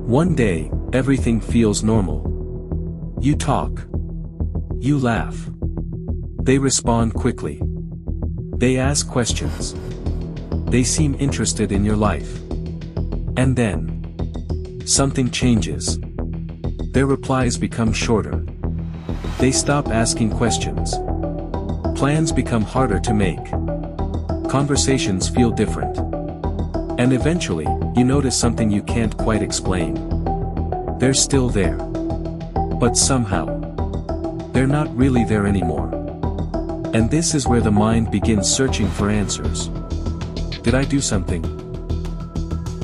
One day, everything feels normal. You talk. You laugh. They respond quickly. They ask questions. They seem interested in your life. And then, something changes. Their replies become shorter. They stop asking questions. Plans become harder to make. Conversations feel different. And eventually, you notice something you can't quite explain. They're still there. But somehow, they're not really there anymore. And this is where the mind begins searching for answers. Did I do something?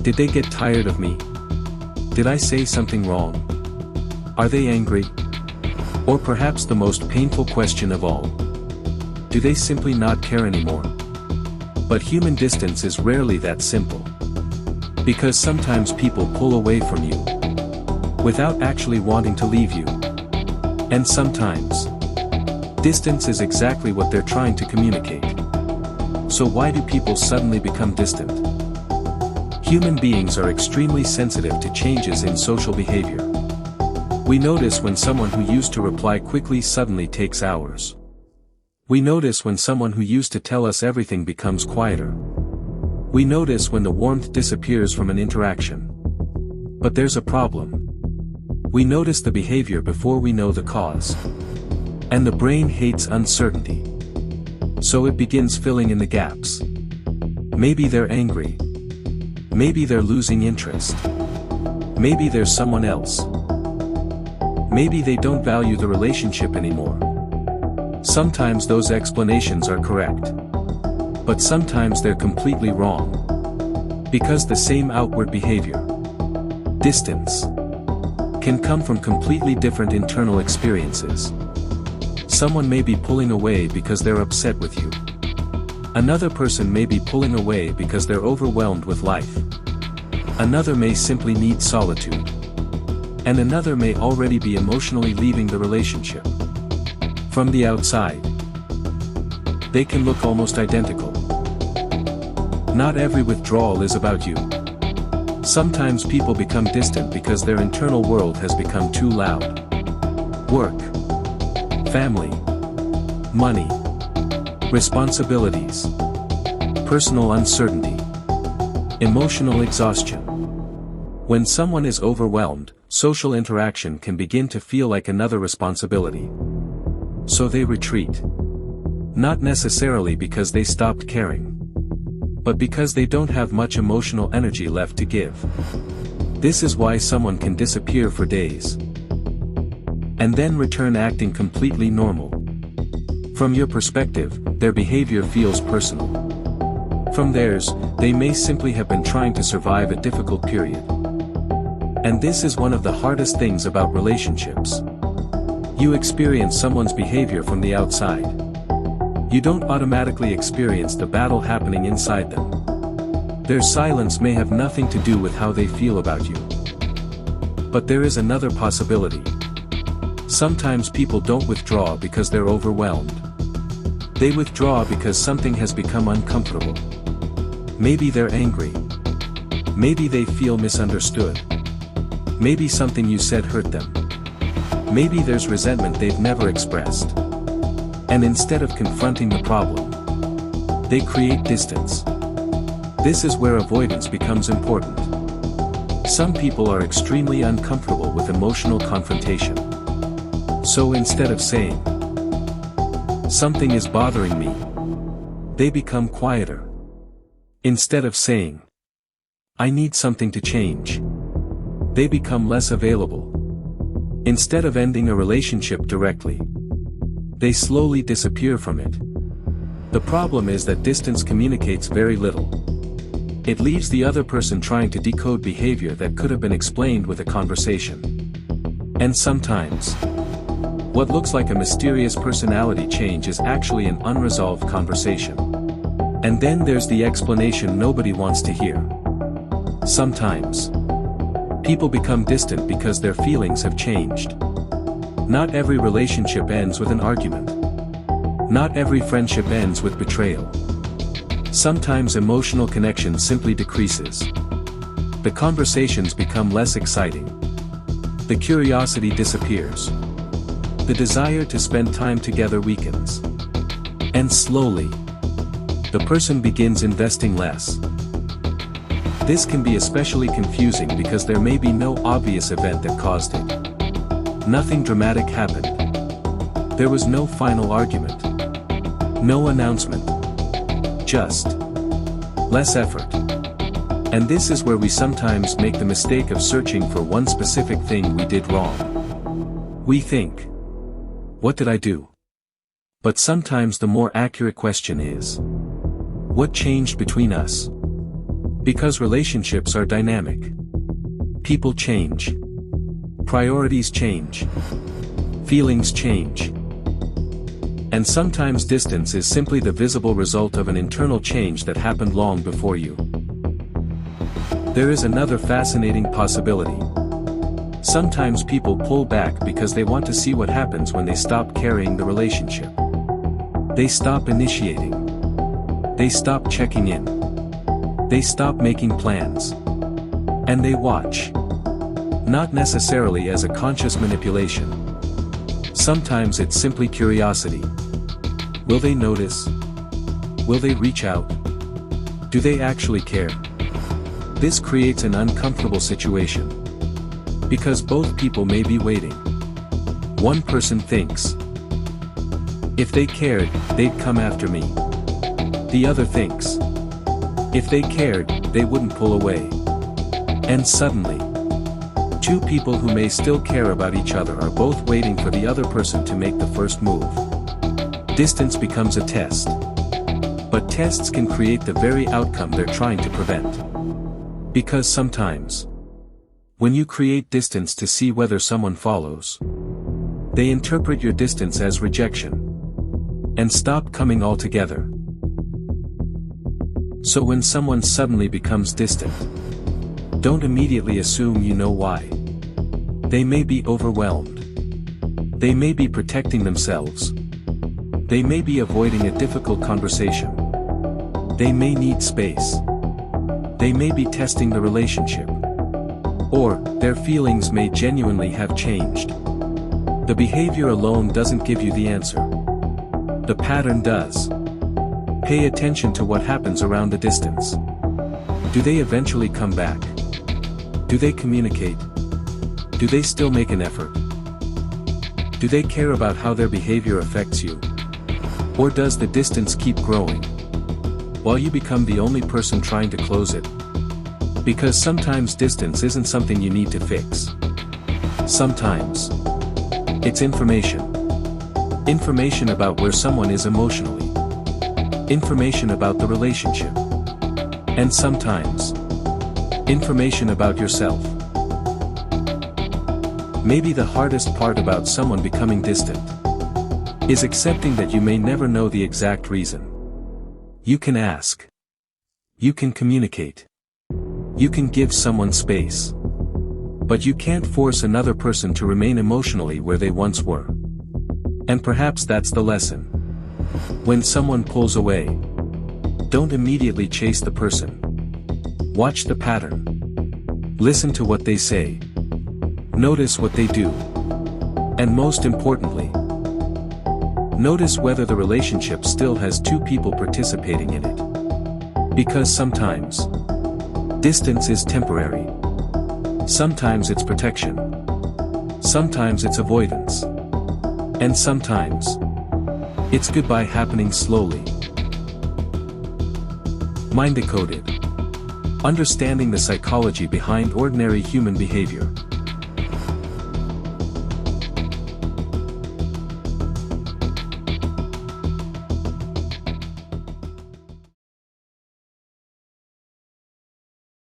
Did they get tired of me? Did I say something wrong? Are they angry? Or perhaps the most painful question of all. Do they simply not care anymore? But human distance is rarely that simple. Because sometimes people pull away from you, without actually wanting to leave you. And sometimes, distance is exactly what they're trying to communicate. So why do people suddenly become distant? Human beings are extremely sensitive to changes in social behavior. We notice when someone who used to reply quickly suddenly takes hours. We notice when someone who used to tell us everything becomes quieter. We notice when the warmth disappears from an interaction. But there's a problem. We notice the behavior before we know the cause. And the brain hates uncertainty. So it begins filling in the gaps. Maybe they're angry. Maybe they're losing interest. Maybe there's someone else. Maybe they don't value the relationship anymore. Sometimes those explanations are correct. But sometimes they're completely wrong. Because the same outward behavior, distance, can come from completely different internal experiences. Someone may be pulling away because they're upset with you. Another person may be pulling away because they're overwhelmed with life. Another may simply need solitude. And another may already be emotionally leaving the relationship. From the outside, they can look almost identical. Not every withdrawal is about you. Sometimes people become distant because their internal world has become too loud. Work, family, money, responsibilities, personal uncertainty, emotional exhaustion. When someone is overwhelmed, social interaction can begin to feel like another responsibility. So they retreat. Not necessarily because they stopped caring, but because they don't have much emotional energy left to give. This is why someone can disappear for days, and then return acting completely normal. From your perspective, their behavior feels personal. From theirs, they may simply have been trying to survive a difficult period. And this is one of the hardest things about relationships. You experience someone's behavior from the outside. You don't automatically experience the battle happening inside them. Their silence may have nothing to do with how they feel about you. But there is another possibility. Sometimes people don't withdraw because they're overwhelmed. They withdraw because something has become uncomfortable. Maybe they're angry. Maybe they feel misunderstood. Maybe something you said hurt them. Maybe there's resentment they've never expressed. And instead of confronting the problem, they create distance. This is where avoidance becomes important. Some people are extremely uncomfortable with emotional confrontation. So instead of saying, "Something is bothering me," they become quieter. Instead of saying, "I need something to change," they become less available. Instead of ending a relationship directly, they slowly disappear from it. The problem is that distance communicates very little. It leaves the other person trying to decode behavior that could have been explained with a conversation. And sometimes, what looks like a mysterious personality change is actually an unresolved conversation. And then there's the explanation nobody wants to hear. Sometimes, people become distant because their feelings have changed. Not every relationship ends with an argument. Not every friendship ends with betrayal. Sometimes emotional connection simply decreases. The conversations become less exciting. The curiosity disappears. The desire to spend time together weakens. And slowly, the person begins investing less. This can be especially confusing because there may be no obvious event that caused it. Nothing dramatic happened. There was no final argument. No announcement. Just less effort. And this is where we sometimes make the mistake of searching for one specific thing we did wrong. We think, what did I do? But sometimes the more accurate question is, what changed between us? Because relationships are dynamic. People change. Priorities change. Feelings change. And sometimes distance is simply the visible result of an internal change that happened long before you. There is another fascinating possibility. Sometimes people pull back because they want to see what happens when they stop carrying the relationship. They stop initiating. They stop checking in. They stop making plans. And they watch. Not necessarily as a conscious manipulation. Sometimes it's simply curiosity. Will they notice? Will they reach out? Do they actually care? This creates an uncomfortable situation. Because both people may be waiting. One person thinks, if they cared, they'd come after me. The other thinks, if they cared, they wouldn't pull away. And suddenly, two people who may still care about each other are both waiting for the other person to make the first move. Distance becomes a test. But tests can create the very outcome they're trying to prevent. Because sometimes, when you create distance to see whether someone follows, they interpret your distance as rejection. And stop coming altogether. So when someone suddenly becomes distant, don't immediately assume you know why. They may be overwhelmed. They may be protecting themselves. They may be avoiding a difficult conversation. They may need space. They may be testing the relationship. Or, their feelings may genuinely have changed. The behavior alone doesn't give you the answer. The pattern does. Pay attention to what happens around the distance. Do they eventually come back? Do they communicate? Do they still make an effort? Do they care about how their behavior affects you? Or does the distance keep growing, while you become the only person trying to close it? Because sometimes distance isn't something you need to fix. Sometimes, it's information. Information about where someone is emotionally. Information about the relationship. And sometimes, information about yourself. Maybe the hardest part about someone becoming distant is accepting that you may never know the exact reason. You can ask. You can communicate. You can give someone space. But you can't force another person to remain emotionally where they once were. And perhaps that's the lesson. When someone pulls away, don't immediately chase the person. Watch the pattern. Listen to what they say. Notice what they do. And most importantly, notice whether the relationship still has two people participating in it. Because sometimes, distance is temporary. Sometimes it's protection. Sometimes it's avoidance. And sometimes, it's goodbye happening slowly. MindDecoded. Understanding the psychology behind ordinary human behavior.